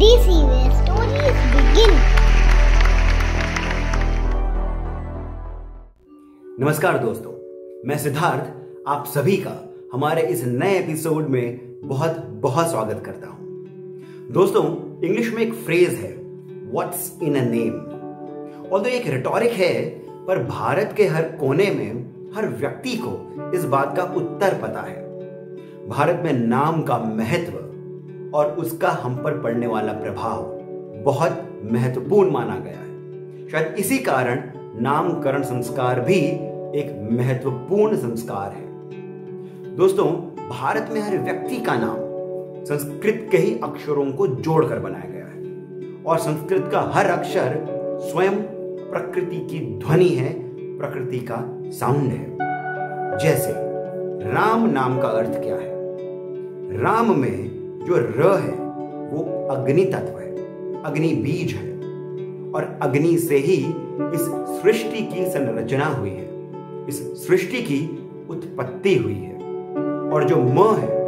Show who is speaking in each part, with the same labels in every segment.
Speaker 1: DC where stories begin.
Speaker 2: नमस्कार दोस्तों, मैं सिद्धार्थ आप सभी का हमारे इस नए एपिसोड में बहुत बहुत स्वागत करता हूं। दोस्तों, इंग्लिश में एक फ्रेज है व्हाट्स इन अ नेम। और तो एक रिटोरिक है, पर भारत के हर कोने में हर व्यक्ति को इस बात का उत्तर पता है। भारत में नाम का महत्व और उसका हम पर पड़ने वाला प्रभाव बहुत महत्वपूर्ण माना गया है। शायद इसी कारण नामकरण संस्कार भी एक महत्वपूर्ण संस्कार है। दोस्तों, भारत में हर व्यक्ति का नाम संस्कृत के ही अक्षरों को जोड़कर बनाया गया है और संस्कृत का हर अक्षर स्वयं प्रकृति की ध्वनि है, प्रकृति का साउंड है। जैसे राम नाम का अर्थ क्या है? राम में जो र है वो अग्नि तत्व है, अग्नि बीज है और अग्नि से ही इस सृष्टि की संरचना हुई है, इस सृष्टि की उत्पत्ति हुई है। और जो म है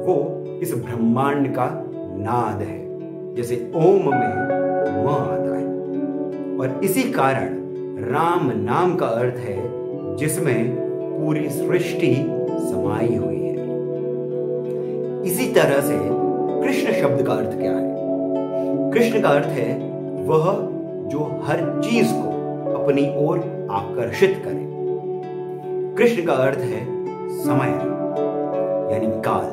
Speaker 2: वो इस ब्रह्मांड का नाद है, जैसे ओम में म आता है। और इसी कारण राम नाम का अर्थ है जिसमें पूरी सृष्टि समाई हुई है। इसी तरह से कृष्ण शब्द का अर्थ क्या है? कृष्ण का अर्थ है वह जो हर चीज को अपनी ओर आकर्षित करे। कृष्ण का अर्थ है समय यानी काल।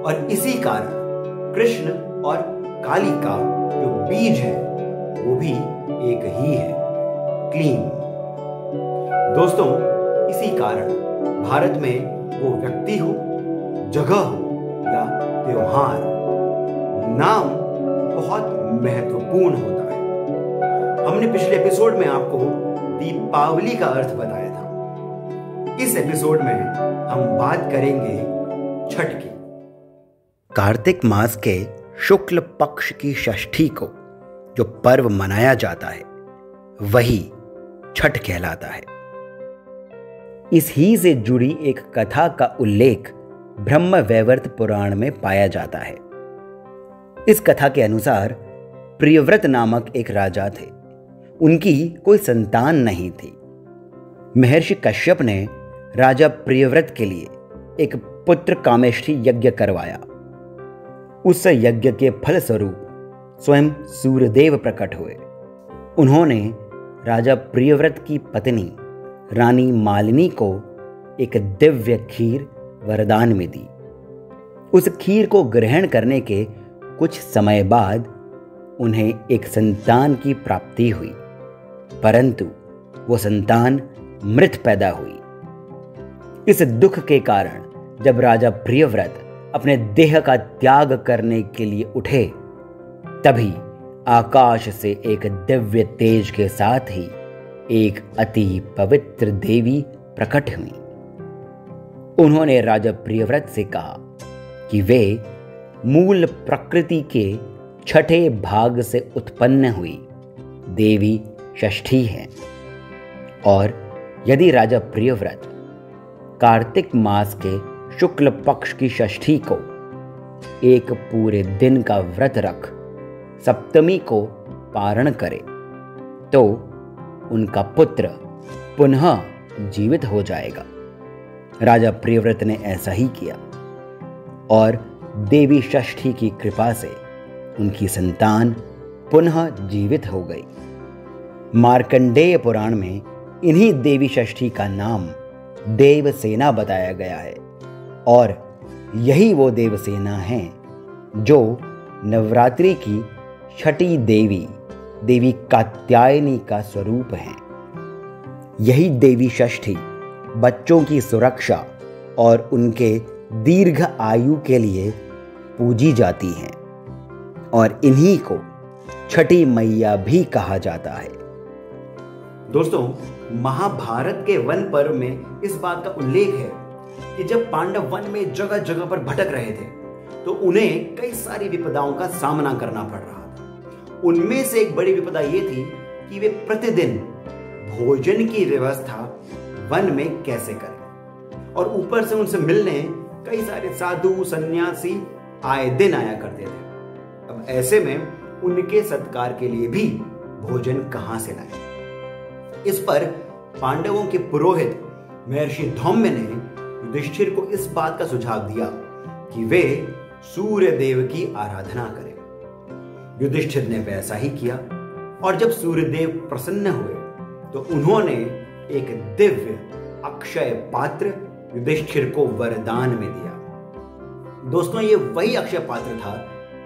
Speaker 2: और इसी कारण कृष्ण और काली का जो बीज है वो भी एक ही है, क्लीन। दोस्तों, इसी कारण भारत में वो व्यक्ति हो, जगह हो या त्योहार, नाम बहुत महत्वपूर्ण होता है। हमने पिछले एपिसोड में आपको दीपावली का अर्थ बताया था। इस एपिसोड में हम बात करेंगे छठ की। कार्तिक मास के शुक्ल पक्ष की षष्ठी को जो पर्व मनाया जाता है वही छठ कहलाता है। इस ही से जुड़ी एक कथा का उल्लेख ब्रह्मवैवर्त पुराण में पाया जाता है। इस कथा के अनुसार प्रियव्रत नामक एक राजा थे। उनकी कोई संतान नहीं थी। महर्षि कश्यप ने राजा प्रियव्रत के लिए एक पुत्र कामेष्ठी यज्ञ करवाया। उस यज्ञ के फलस्वरूप स्वयं सूर्यदेव प्रकट हुए। उन्होंने राजा प्रियव्रत की पत्नी रानी मालिनी को एक दिव्य खीर वरदान में दी। उस खीर को ग्रहण करने के कुछ समय बाद उन्हें एक संतान की प्राप्ति हुई, परंतु वो संतान मृत पैदा हुई। इस दुख के कारण जब राजा प्रियव्रत अपने देह का त्याग करने के लिए उठे, तभी आकाश से एक दिव्य तेज के साथ ही एक अति पवित्र देवी प्रकट हुई। उन्होंने राजा प्रियव्रत से कहा कि वे मूल प्रकृति के छठे भाग से उत्पन्न हुई देवी षष्ठी हैं और यदि राजा प्रियव्रत कार्तिक मास के शुक्ल पक्ष की षष्ठी को एक पूरे दिन का व्रत रख सप्तमी को पारण करे तो उनका पुत्र पुनः जीवित हो जाएगा। राजा प्रियव्रत ने ऐसा ही किया और देवी षष्ठी की कृपा से उनकी संतान पुनः जीवित हो गई। मार्कंडेय पुराण में इन्हीं देवी षष्ठी का नाम देवसेना बताया गया है और यही वो देवसेना है जो नवरात्रि की छठी देवी देवी कात्यायनी का स्वरूप है। यही देवी षष्ठी बच्चों की सुरक्षा और उनके दीर्घ आयु के लिए पूजी जाती हैं और इन्हीं को छठी मैया भी कहा जाता है। दोस्तों, महाभारत के वन पर्व में इस बात का उल्लेख है कि जब पांडव वन में जगह जगह पर भटक रहे थे तो उन्हें कई सारी विपदाओं का सामना करना पड़ रहा था। उनमें से एक बड़ी विपदा यह थी कि वे प्रतिदिन भोजन की व्यवस्था वन में कैसे करें, और ऊपर से उनसे मिलने कई सारे साधु सन्यासी आए दिन आया करते थे। अब ऐसे में उनके सत्कार के लिए भी भोजन कहां से लाए। इस पर पांडवों के पुरोहित महर्षि धौम्य ने युधिष्ठिर को इस बात का सुझाव दिया कि वे सूर्य देव की आराधना करें। युधिष्ठिर ने वैसा ही किया और जब सूर्यदेव प्रसन्न हुए तो उन्होंने एक दिव्य अक्षय पात्र युधिष्ठिर को वरदान में दिया। दोस्तों, ये वही अक्षय पात्र था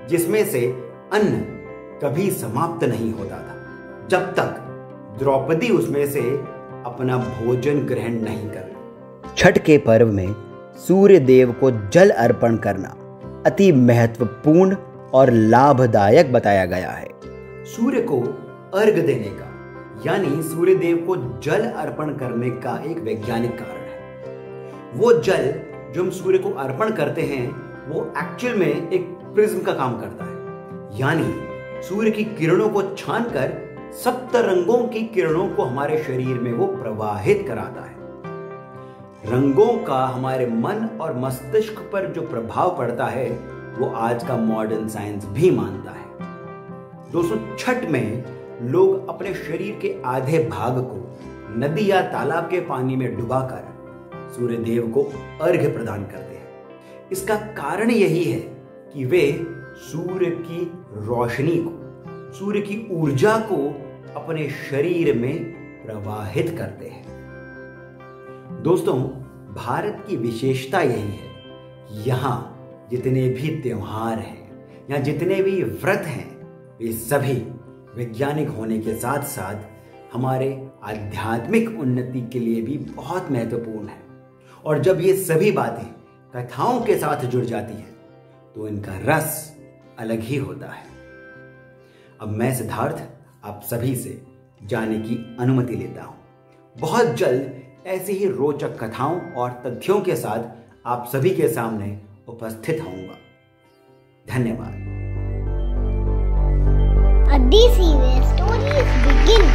Speaker 2: जिसमें से अन्न कभी समाप्त नहीं होता था जब तक द्रौपदी उसमें से अपना भोजन ग्रहण नहीं कर ले। छठ के पर्व में सूर्य देव को जल अर्पण करना अति महत्वपूर्ण और लाभदायक बताया गया है। सूर्य को अर्घ देने का यानी सूर्य देव को जल अर्पण करने का एक वैज्ञानिक कारण है। वो जल जो हम सूर्य को अर्पण करते हैं वो एक्चुअल में एक प्रिज्म का काम करता है, यानी सूर्य की किरणों को छानकर सप्त रंगों की किरणों को हमारे शरीर में वो प्रवाहित कराता है। रंगों का हमारे मन और मस्तिष्क पर जो प्रभाव पड़ता है वो आज का मॉडर्न साइंस भी मानता है। दोस्तों, छठ में लोग अपने शरीर के आधे भाग को नदी या तालाब के पानी में डुबाकर सूर्य देव को अर्घ्य प्रदान करते हैं। इसका कारण यही है कि वे सूर्य की रोशनी को, सूर्य की ऊर्जा को अपने शरीर में प्रवाहित करते हैं। दोस्तों, भारत की विशेषता यही है, यहां जितने भी त्योहार हैं या जितने भी व्रत हैं वे सभी वैज्ञानिक होने के साथ साथ हमारे आध्यात्मिक उन्नति के लिए भी बहुत महत्वपूर्ण है। और जब ये सभी बातें कथाओं के साथ जुड़ जाती हैं तो इनका रस अलग ही होता है। अब मैं सिद्धार्थ आप सभी से जाने की अनुमति लेता हूं। बहुत जल्द ऐसी ही रोचक कथाओं और तथ्यों के साथ आप सभी के सामने उपस्थित होऊंगा। धन्यवाद।
Speaker 1: A DC where stories begin.